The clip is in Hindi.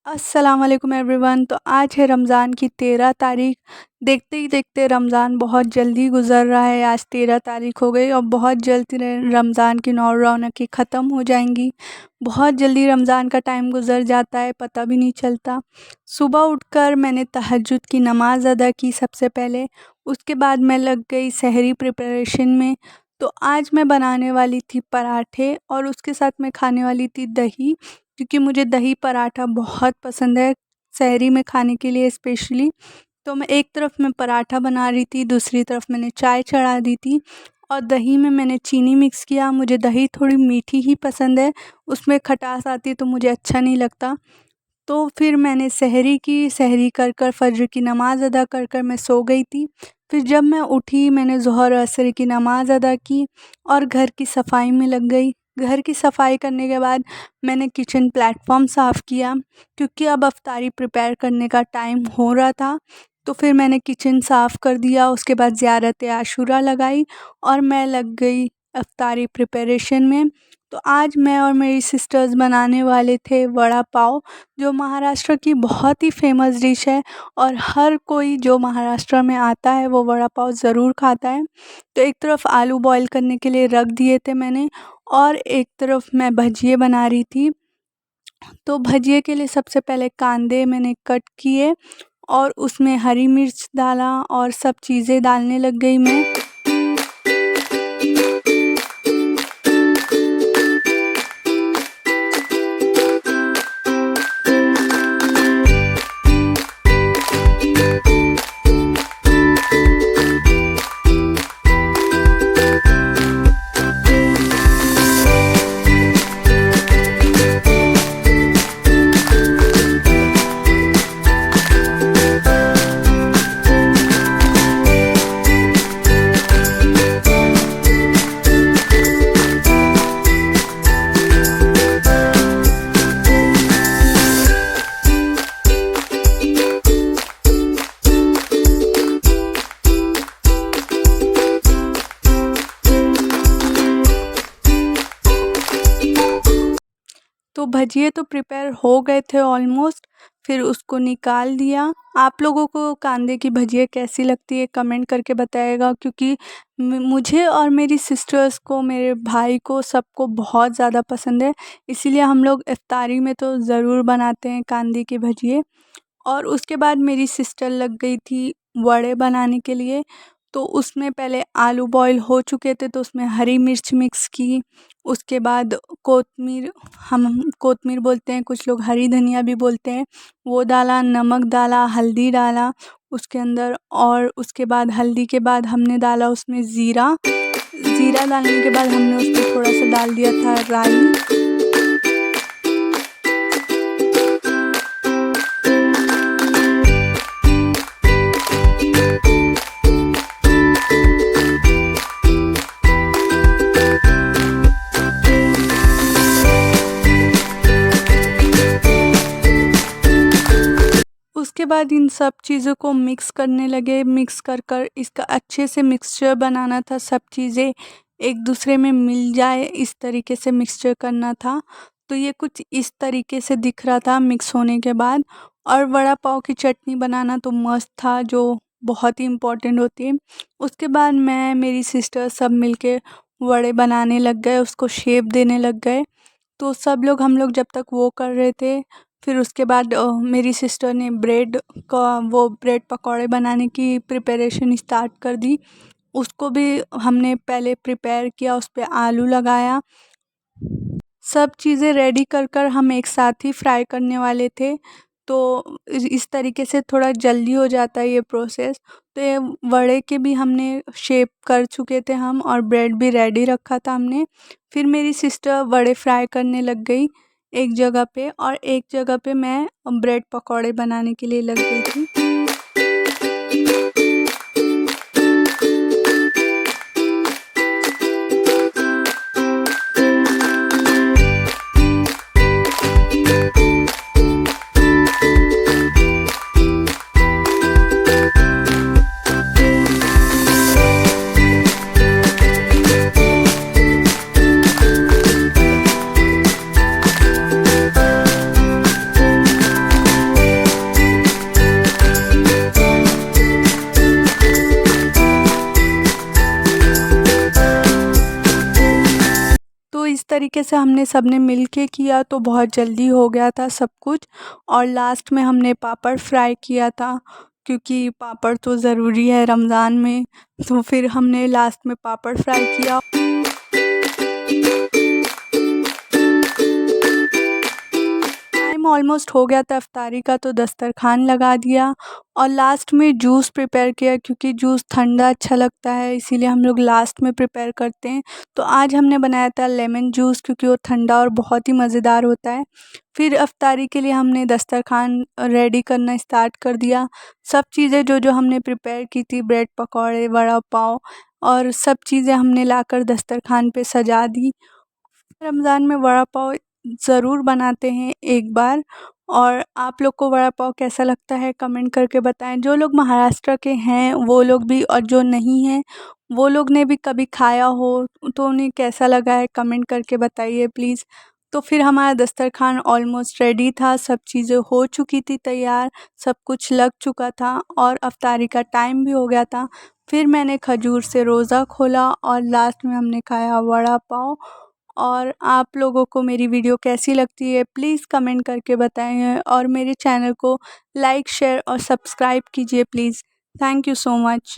अस्सलाम वालेकुम एवरीवन। तो आज है रमज़ान की 13 तारीख। देखते ही देखते रमज़ान बहुत जल्दी गुज़र रहा है। आज 13 तारीख हो गई और बहुत जल्द रमज़ान की रौनकें ख़त्म हो जाएंगी। बहुत जल्दी रमज़ान का टाइम गुज़र जाता है, पता भी नहीं चलता। सुबह उठकर मैंने तहज्जुद की नमाज़ अदा की सबसे पहले। उसके बाद मैं लग गई सहरी प्रिपरेशन में। तो आज मैं बनाने वाली थी पराठे और उसके साथ मैं खाने वाली थी दही, क्योंकि मुझे दही पराठा बहुत पसंद है सहरी में खाने के लिए स्पेशली। तो मैं एक तरफ मैं पराठा बना रही थी, दूसरी तरफ मैंने चाय चढ़ा दी थी और दही में मैंने चीनी मिक्स किया। मुझे दही थोड़ी मीठी ही पसंद है, उसमें खटास आती है तो मुझे अच्छा नहीं लगता। तो फिर मैंने सहरी की, सहरी कर कर फ़ज्र की नमाज़ अदा कर कर मैं सो गई थी। फिर जब मैं उठी मैंने ज़ोहर असर की नमाज़ अदा की और घर की सफाई में लग गई। घर की सफाई करने के बाद मैंने किचन प्लेटफॉर्म साफ़ किया, क्योंकि अब अफ्तारी प्रिपेयर करने का टाइम हो रहा था। तो फिर मैंने किचन साफ़ कर दिया। उसके बाद ज़ियारत आशूरा लगाई और मैं लग गई अफ्तारी प्रिपरेशन में। तो आज मैं और मेरी सिस्टर्स बनाने वाले थे वड़ा पाव, जो महाराष्ट्र की बहुत ही फ़ेमस डिश है और हर कोई जो महाराष्ट्र में आता है वो वड़ा पाव ज़रूर खाता है। तो एक तरफ आलू बॉईल करने के लिए रख दिए थे मैंने और एक तरफ मैं भजिए बना रही थी। तो भजिए के लिए सबसे पहले कांदे मैंने कट किए और उसमें हरी मिर्च डाला और सब चीज़ें डालने लग गई मैं। तो भजिए तो प्रिपेयर हो गए थे ऑलमोस्ट, फिर उसको निकाल दिया। आप लोगों को कांदे की भजिए कैसी लगती है कमेंट करके बताइएगा, क्योंकि मुझे और मेरी सिस्टर्स को, मेरे भाई को, सबको बहुत ज़्यादा पसंद है। इसीलिए हम लोग इफ्तारी में तो ज़रूर बनाते हैं कांदे की भजिए। और उसके बाद मेरी सिस्टर लग गई थी वड़े बनाने के लिए। तो उसमें पहले आलू बॉईल हो चुके थे तो उसमें हरी मिर्च मिक्स की। उसके बाद कोतमीर, हम कोतमीर बोलते हैं, कुछ लोग हरी धनिया भी बोलते हैं, वो डाला, नमक डाला, हल्दी डाला उसके अंदर। और उसके बाद हल्दी के बाद हमने डाला उसमें ज़ीरा। ज़ीरा डालने के बाद हमने उसमें थोड़ा सा डाल दिया था राई। उसके बाद इन सब चीज़ों को मिक्स करने लगे। मिक्स कर कर इसका अच्छे से मिक्सचर बनाना था, सब चीज़ें एक दूसरे में मिल जाए इस तरीके से मिक्सचर करना था। तो ये कुछ इस तरीके से दिख रहा था मिक्स होने के बाद। और वड़ा पाव की चटनी बनाना तो मस्त था, जो बहुत ही इम्पोर्टेंट होती है। उसके बाद मैं, मेरी सिस्टर सब मिलके वड़े बनाने लग गए, उसको शेप देने लग गए। तो सब लोग, हम लोग जब तक वो कर रहे थे, फिर उसके बाद मेरी सिस्टर ने ब्रेड का, वो ब्रेड पकौड़े बनाने की प्रिपरेशन स्टार्ट कर दी। उसको भी हमने पहले प्रिपेयर किया, उस पे आलू लगाया, सब चीज़ें रेडी कर कर हम एक साथ ही फ्राई करने वाले थे। तो इस तरीके से थोड़ा जल्दी हो जाता है ये प्रोसेस। तो ये वड़े के भी हमने शेप कर चुके थे हम, और ब्रेड भी रेडी रखा था हमने। फिर मेरी सिस्टर वड़े फ्राई करने लग गई एक जगह पे, और एक जगह पे मैं ब्रेड पकौड़े बनाने के लिए लग गई थी। तरीके से हमने सबने मिल के किया तो बहुत जल्दी हो गया था सब कुछ। और लास्ट में हमने पापड़ फ्राई किया था, क्योंकि पापड़ तो ज़रूरी है रमज़ान में, तो फिर हमने लास्ट में पापड़ फ्राई किया। टाइम ऑलमोस्ट हो गया था इफ्तारी का, तो दस्तरखान लगा दिया और लास्ट में जूस प्रिपेयर किया, क्योंकि जूस ठंडा अच्छा लगता है इसीलिए हम लोग लास्ट में प्रिपेयर करते हैं। तो आज हमने बनाया था लेमन जूस, क्योंकि वो ठंडा और बहुत ही मज़ेदार होता है। फिर इफ्तारी के लिए हमने दस्तरखान रेडी करना स्टार्ट कर दिया। सब चीज़ें जो हमने प्रिपेयर की थी, ब्रेड पकौड़े, वड़ा पाव और सब चीज़ें हमने लाकर दस्तरखान पे सजा दी। रमज़ान में वड़ा पाव ज़रूर बनाते हैं एक बार। और आप लोग को वड़ा पाव कैसा लगता है कमेंट करके बताएं। जो लोग महाराष्ट्र के हैं वो लोग भी, और जो नहीं हैं वो लोग ने भी कभी खाया हो तो उन्हें कैसा लगा है कमेंट करके बताइए प्लीज़। तो फिर हमारा दस्तरखान ऑलमोस्ट रेडी था, सब चीज़ें हो चुकी थी तैयार, सब कुछ लग चुका था और इफ्तारी का टाइम भी हो गया था। फिर मैंने खजूर से रोज़ा खोला और लास्ट में हमने खाया वड़ा पाव। और आप लोगों को मेरी वीडियो कैसी लगती है प्लीज़ कमेंट करके बताएं, और मेरे चैनल को लाइक, शेयर और सब्सक्राइब कीजिए please. Thank you so much.